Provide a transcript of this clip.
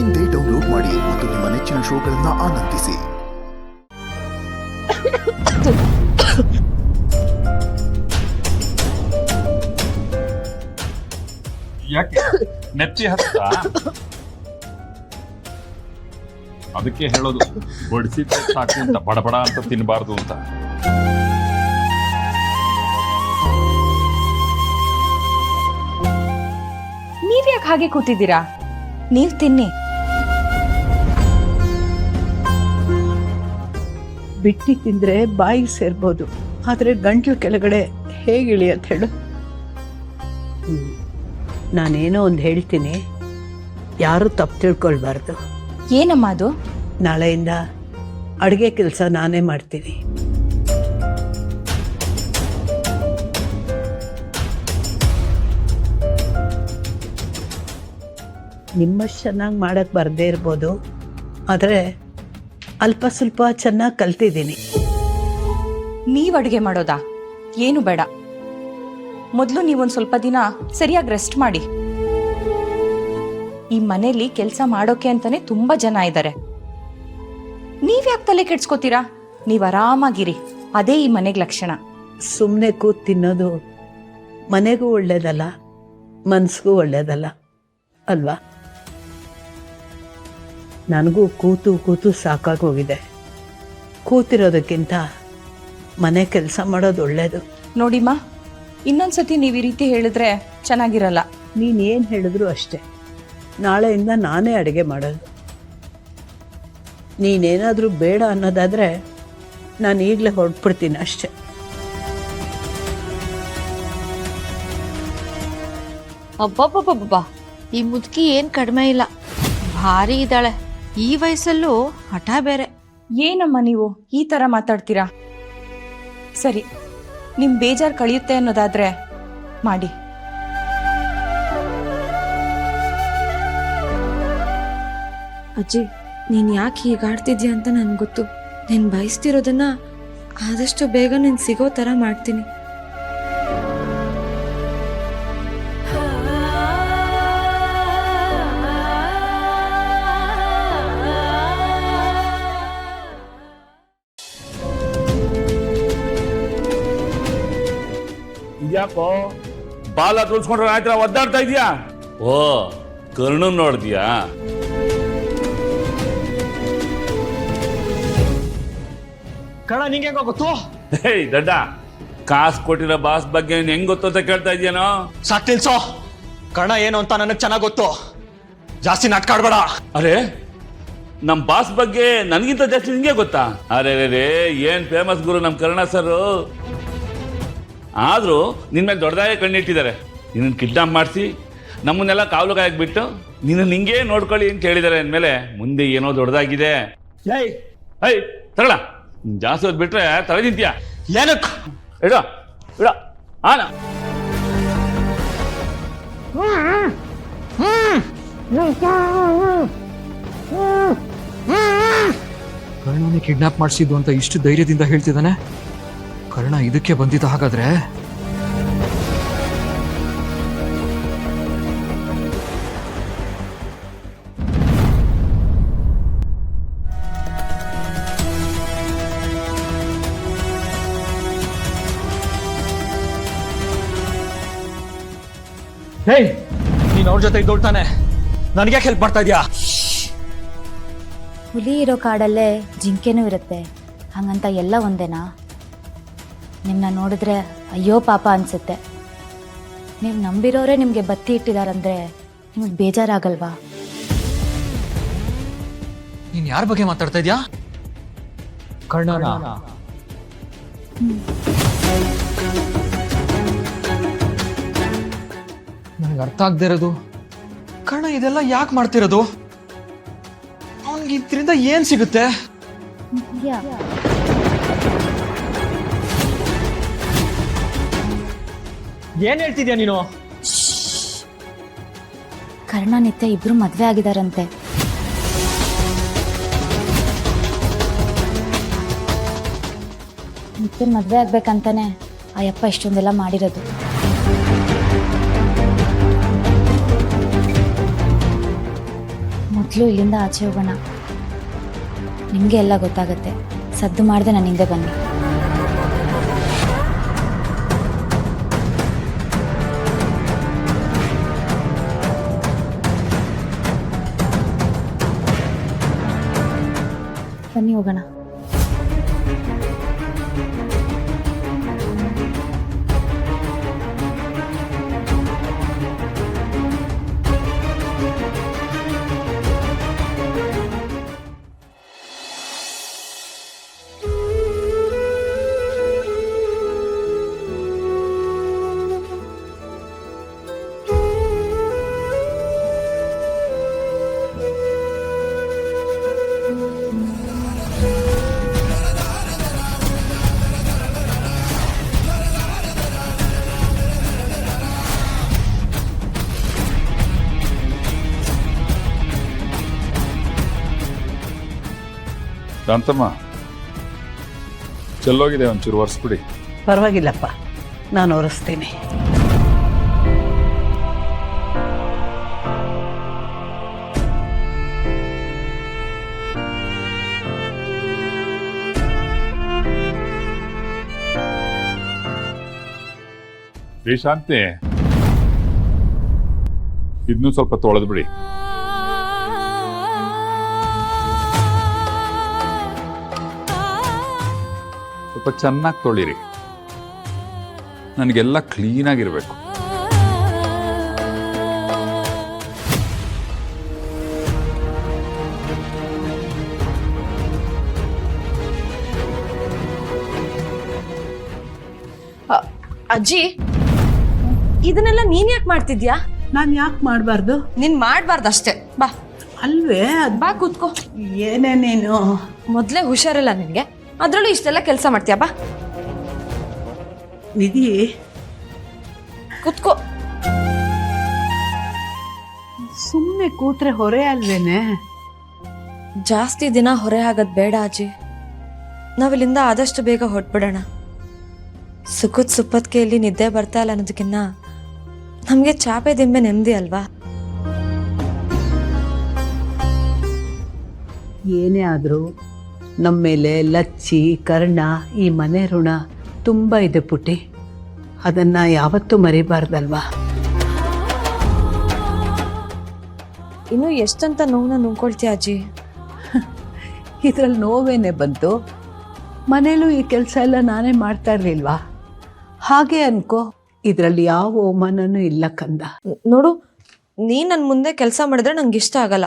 ಇಂದೇ ಡೌನ್ಲೋಡ್ ಮಾಡಿ ಮತ್ತು ನಿಮ್ಮ ನೆಚ್ಚಿನ ಶೋಗಳನ್ನು ಆನಂದಿಸಿ. ಯಾಕೆ ನೆತ್ತಿ ಹತ್ತ? ಅದಕ್ಕೆ ಹೇಳೋದು ಬಡಿಸಿದ್ರೆ ಸಾಕು ಅಂತ, ಬಡಬಡ ಅಂತ ತಿನ್ನಬಾರ್ದು ಅಂತ. ನೀವ್ಯಾಕೆ ಹಾಗೆ ಕೂತಿದ್ದೀರಾ? ನೀವ್ ತಿನ್ನಿ. ಬಿಟ್ಟಿ ತಿಂದ್ರೆ ಬಾಯಿಗೆ ಸೇರ್ಬೋದು, ಆದ್ರೆ ಗಂಟ್ಲು ಕೆಳಗಡೆ ಹೇಗೆ ಇಳಿಯತ್ ಹೇಳು. ನಾನೇನೋ ಒಂದು ಹೇಳ್ತೀನಿ, ಯಾರು ತಪ್ಪು ತಿಳ್ಕೊಳ್ಬಾರ್ದು. ಏನಮ್ಮ ಅದು? ನಾಳೆಯಿಂದ ಅಡುಗೆ ಕೆಲಸ ನಾನೇ ಮಾಡ್ತೀನಿ. ನಿಮ್ಮಷ್ಟು ಚೆನ್ನಾಗಿ ಮಾಡಕ್ಕೆ ಬರದೇ ಇರ್ಬೋದು, ಆದರೆ ಅಲ್ಪ ಸ್ವಲ್ಪ ಚೆನ್ನಾಗಿ ಕಲ್ತಿದ್ದೀನಿ. ನೀವ್ ಅಡುಗೆ ಮಾಡೋದಾ? ಏನು ಬೇಡ. ಮೊದಲು ನೀವೊಂದು ಸ್ವಲ್ಪ ದಿನ ಸರಿಯಾಗಿ ರೆಸ್ಟ್ ಮಾಡಿ. ಈ ಮನೇಲಿ ಕೆಲಸ ಮಾಡೋಕೆ ಅಂತಾನೆ ತುಂಬಾ ಜನ ಇದ್ದಾರೆ. ನೀವ್ಯಾಕೆ ತಲೆ ಕೆಡ್ಸ್ಕೋತೀರಾ? ನೀವ್ ಆರಾಮಾಗಿರಿ, ಅದೇ ಈ ಮನೆಗೆ ಲಕ್ಷಣ. ಸುಮ್ಮನೆ ಕೂತು ತಿನ್ನೋದು ಮನೆಗೂ ಒಳ್ಳೇದಲ್ಲ, ಮನಸ್ಸಿಗೂ ಒಳ್ಳೇದಲ್ಲ ಅಲ್ವಾ? ನನಗೂ ಕೂತು ಕೂತು ಸಾಕಾಗೋಗಿದೆ. ಕೂತಿರೋದಕ್ಕಿಂತ ಮನೆ ಕೆಲಸ ಮಾಡೋದು ಒಳ್ಳೇದು. ನೋಡಿಮ್ಮ, ಇನ್ನೊಂದ್ಸತಿ ನೀವು ಈ ರೀತಿ ಹೇಳಿದ್ರೆ ಚೆನ್ನಾಗಿರಲ್ಲ. ನೀನೇನು ಹೇಳಿದ್ರು ಅಷ್ಟೆ, ನಾಳೆಯಿಂದ ನಾನೇ ಅಡುಗೆ ಮಾಡೋದು. ನೀನೇನಾದರೂ ಬೇಡ ಅನ್ನೋದಾದರೆ ನಾನು ಈಗಲೇ ಹೊರಟ್ಬಿಡ್ತೀನಿ ಅಷ್ಟೆ. ಅಬ್ಬಬ್ಬಬ್ಬಬ್ಬ, ಈ ಮುದುಕಿ ಏನ್ ಕಡಿಮೆ ಇಲ್ಲ, ಭಾರಿ ಇದ್ದಾಳೆ. ಈ ವಯಸ್ಸಲ್ಲೂ ಹಠ ಬೇರೆ. ಏನಮ್ಮ ನೀವು ಈ ತರ ಮಾತಾಡ್ತೀರಾ? ಸರಿ, ನಿಮ್ ಬೇಜಾರು ಕಳೆಯುತ್ತೆ ಅನ್ನೋದಾದ್ರೆ ಮಾಡಿ. ಅಜ್ಜಿ, ನೀನು ಯಾಕೆ ಹೀಗಾಡ್ತಿದ್ಯಾ ಅಂತ ನನಗೆ ಗೊತ್ತು. ನೀನು ಬಯಸ್ತಿರೋದನ್ನ ಆದಷ್ಟು ಬೇಗ ನೀನು ಸಿಗೋ ಥರ ಮಾಡ್ತೀನಿ. ಇದ್ಯಾಕೋ ಬಾಲ ತುಳ್ಸ್ಕೊಂಡ್ರೆ ಆಯ್ತರ ಒದ್ದಾಡ್ತಾ ಇದೀಯಾ? ಓ, ಕರ್ಣನ್ ನೋಡ್ದಿಯಾ? ಕಣ ನಿಂಗೆ ಗೊತ್ತು? ಹೇಯ್ ದಡ್ಡ, ಕಾಸು ಕೊಟ್ಟಿರೋ ಬಾಸ್ ಬಗ್ಗೆ ನೀನ್ ಹೆಂಗ್ ಗೊತ್ತು ಅಂತ ಕೇಳ್ತಾ ಇದೀಯನೋ? ಸಾಕ್ ನಿಲ್ಸೋ. ಕಣ ಏನು ಅಂತ ನನಗೆ ಚೆನ್ನಾಗ್ ಗೊತ್ತು. ಜಾಸ್ತಿ ನಾಟಕ ಆಡ್ಬೇಡ. ಅರೆ, ನಮ್ ಬಾಸ್ ಬಗ್ಗೆ ನನ್ಗಿಂತ ಜಾಸ್ತಿ ನಿಂಗೆ ಗೊತ್ತಾ? ಅರೆ ರೇ, ಏನ್ ಫೇಮಸ್ ಗುರು ನಮ್ ಕರ್ಣ ಸರ್. ಆದ್ರೂ ನಿನ್ ಮೇಲೆ ದೊಡ್ಡದಾಗೆ ಕಣ್ಣಿಟ್ಟಿದ್ದಾರೆ. ನಿನ್ನ ಕಿಡ್ನಾಪ್ ಮಾಡಿಸಿ ನಮ್ಮನ್ನೆಲ್ಲ ಕಾವಲು ಕಾಯಕ್ ಬಿಟ್ಟು ನಿನ್ನ ನಿಂಗೆ ನೋಡ್ಕೊಳ್ಳಿ ಅಂತ ಹೇಳಿದ್ದಾರೆ. ಅಂದ್ಮೇಲೆ ಮುಂದೆ ಏನೋ ದೊಡ್ಡದಾಗಿದೆ. ಹೈ ತರಳ, ಜಾಸ್ತಿ ಹೊತ್ತು ಬಿಟ್ರೆ ತಲೆ ತಿಂತೀಯ. ಏನಕ್ ಇಡ ಇಡ ಆನ. ಕರ್ಣನೇ ಕಿಡ್ನಾಪ್ ಮಾಡಿಸಿದ್ದು ಅಂತ ಇಷ್ಟು ಧೈರ್ಯದಿಂದ ಹೇಳ್ತಿದ್ದಾನೆ. ಕರ್ಣ ಇದಕ್ಕೆ ಬಂದಿದ್ದ ಹಾಗಾದ್ರೆ? ಹೇಯ್, ನೀನ್ ಅವ್ರ ಜೊತೆ ಇದ್ದೋಳ್ತಾನೆ, ನನಗೆ ಹೆಲ್ಪ್ ಮಾಡ್ತಾ ಇದ್ಯಾ? ಹುಲಿ ಇರೋ ಕಾಡಲ್ಲೇ ಜಿಂಕೆನೂ ಇರುತ್ತೆ, ಹಂಗಂತ ಎಲ್ಲ ಒಂದೇನಾ? ನಿಮ್ಮನ್ನ ನೋಡಿದ್ರೆ ಅಯ್ಯೋ ಪಾಪ ಅನ್ಸುತ್ತೆ. ನೀವು ನಂಬಿರೋರೇ ನಿಮಗೆ ಬತ್ತಿ ಇಟ್ಟಿದಾರಂದ್ರೆ ನಿಮಗೆ ಬೇಜಾರಾಗಲ್ವಾ? ನೀನ್ ಯಾರ ಬಗ್ಗೆ ಮಾತಾಡ್ತಾ ಇದ್ಯಾ? ಕರ್ಣನ? ನನಗೆ ಅರ್ಥ ಆಗದೆ ಇರೋದು, ಕರ್ಣ ಇದೆಲ್ಲ ಯಾಕೆ ಮಾಡ್ತಿರೋದು? ಅವನಿಗೆ ಇದರಿಂದ ಏನ್ ಸಿಗುತ್ತೆ? ಏನ್ ಹೇಳ್ತಿದ್ಯಾ ನೀನು? ಕರ್ಣ ನಿತ್ಯ ಇಬ್ರು ಮದ್ವೆ ಆಗಿದಾರಂತೆ. ನಿತ್ಯನ್ ಮದ್ವೆ ಆಗ್ಬೇಕಂತಾನೆ ಆ ಯಪ್ಪ ಇಷ್ಟೊಂದೆಲ್ಲ ಮಾಡಿರೋದು. ಮೊದಲು ಇಲ್ಲಿಂದ ಆಚೆ ಹೋಗೋಣ. ನಿಮಗೆ ಎಲ್ಲ ಗೊತ್ತಾಗತ್ತೆ. ಸದ್ದು ಮಾಡದೆ ನನ್ನ ಹಿಂದೆ ಬನ್ನಿ. ಬನ್ನಿ ಹೋಗೋಣ. ಶಾಂತಮ್ಮ, ಚೆಲ್ಲೋಗಿದೆ, ಒಂಚೂರು ಒರೆಸ್ಬಿಡಿ. ಪರವಾಗಿಲ್ಲಪ್ಪ, ನಾನು ಒರೆಸ್ತೀನಿ. ಶಾಂತಿ, ಇದನ್ನು ಸ್ವಲ್ಪ ತೊಳೆದು ಬಿಡಿ. ಸ್ವಲ್ಪ ಚೆನ್ನಾಗಿ ತೊಳಿರಿ, ನನಗೆಲ್ಲ ಕ್ಲೀನಾಗಿರ್ಬೇಕು. ಅಜ್ಜಿ, ಇದನ್ನೆಲ್ಲ ನೀನ್ ಯಾಕೆ ಮಾಡ್ತಿದ್ಯಾ? ನಾನು ಯಾಕೆ ಮಾಡಬಾರ್ದು? ನೀನ್ ಮಾಡ್ಬಾರ್ದು ಅಷ್ಟೇ. ಬಾ ಅಲ್ವೇ, ಬಾ ಕೂತ್ಕೋ. ಏನೇ ನೀನು ಮೊದ್ಲೇ ಹುಷಾರಿಲ್ಲ ನಿನ್ಗೆ, ಅದ್ರಲ್ಲೂ ಇಷ್ಟೆಲ್ಲ ಕೆಲಸ ಮಾಡ್ತೀಯ. ಬಾ ನಿಧಿ, ಕೂತ್ಕೋ. ಸುಮ್ಮನೆ ಕೂತ್ರೆ ಹೊರೆ ಅಲ್ವೇನೆ? ಜಾಸ್ತಿ ದಿನ ಹೊರೆ ಆಗೋದು ಬೇಡ ಅಜ್ಜಿ. ನಾವಿಲ್ಲಿಂದ ಆದಷ್ಟು ಬೇಗ ಹೊಟ್ಬಿಡೋಣ. ಸುಖದ ಸುಪ್ಪತ್ತಿಗೆಯಲ್ಲಿ ನಿದ್ದೆ ಬರ್ತಾ ಇಲ್ಲ ಅನ್ನೋದಕ್ಕಿನ್ನ ನಮಗೆ ಚಾಪೆ ದಿಂಬೆ ನೆಮ್ಮದಿ ಅಲ್ವಾ? ಏನೇ ಆದರೂ ನಮ್ಮ ಮೇಲೆ ಲಚ್ಚಿ ಕರ್ಣ ಈ ಮನೆ ಋಣ ತುಂಬ ಇದೆ ಪುಟ್ಟಿ. ಅದನ್ನು ಯಾವತ್ತೂ ಮರಿಬಾರ್ದಲ್ವಾ? ಇನ್ನು ಎಷ್ಟಂತ ನೋವನ್ನ ನುಂಗ್ಕೊಳ್ತೀಯ ಅಜ್ಜಿ? ಇದರಲ್ಲಿ ನೋವೇನೆ ಬಂತು. ಮನೇಲೂ ಈ ಕೆಲಸ ಎಲ್ಲ ನಾನೇ ಮಾಡ್ತಾ ಇರಲಿಲ್ವಾ? ಹಾಗೆ ಅನ್ಕೋ, ಇದರಲ್ಲಿ ಯಾವ ಅವಮಾನನೂ ಇಲ್ಲ ಕಂದ. ನೋಡು, ನೀ ನನ್ನ ಮುಂದೆ ಕೆಲಸ ಮಾಡಿದ್ರೆ ನಂಗೆ ಇಷ್ಟ ಆಗಲ್ಲ.